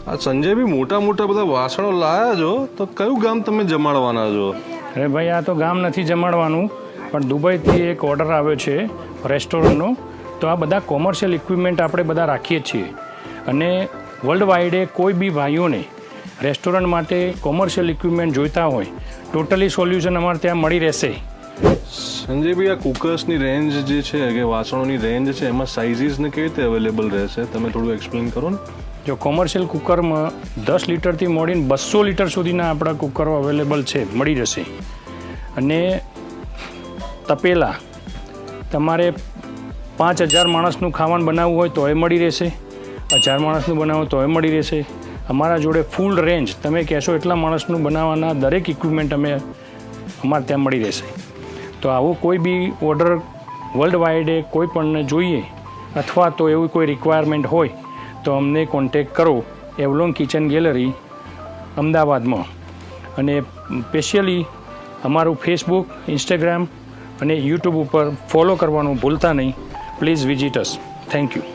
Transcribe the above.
આ સંજયભાઈ મોટા મોટા બધા વાસણો લાયા છો, તો કયું ગામ તમે જમાડવાના છો? અરે ભાઈ, આ તો ગામ નથી જમાડવાનું, પણ દુબઈથી એક ઓર્ડર આવ્યો છે રેસ્ટોરન્ટનો. તો આ બધા કોમર્શિયલ ઇક્વિપમેન્ટ આપણે બધા રાખીએ છીએ, અને વર્લ્ડ વાઇડે કોઈ બી ભાઈઓને રેસ્ટોરન્ટ માટે કોમર્શિયલ ઇક્વિપમેન્ટ જોઈતા હોય, ટોટલી સોલ્યુશન અમારે ત્યાં મળી રહેશે. સંજયભાઈ, આ કુકર્સની રેન્જ જે છે કે વાસણોની રેન્જ છે, એમાં સાઇઝીસને કેવી રીતે અવેલેબલ રહેશે? તમે થોડું એક્સપ્લેન કરો ને. જો કોમર્શિયલ કુકરમાં 10 લીટરથી મળીને 200 લીટર સુધીના આપણા કુકરો અવેલેબલ છે, મળી જશે. અને તપેલા તમારે 5000 માણસનું ખાવાનું બનાવવું હોય તો એ મળી રહેશે, 1000 માણસનું બનાવવું તો એ મળી રહેશે. અમારા જોડે ફૂલ રેન્જ, તમે કહેશો એટલા માણસનું બનાવવાના દરેક ઇક્વિપમેન્ટ અમારે ત્યાં મળી રહેશે. તો આવો કોઈ બી ઓર્ડર વર્લ્ડ વાઇડે કોઈ પણને જોઈએ, અથવા તો એવું કોઈ રિક્વાયરમેન્ટ હોય તો અમને કોન્ટેક કરો એવલોન કિચન ગેલેરી અમદાવાદમાં. અને સ્પેશિયલી અમારું ફેસબુક, ઇન્સ્ટાગ્રામ અને યુટ્યુબ ઉપર ફોલો કરવાનું ભૂલતા નહીં. Please visit us. Thank you.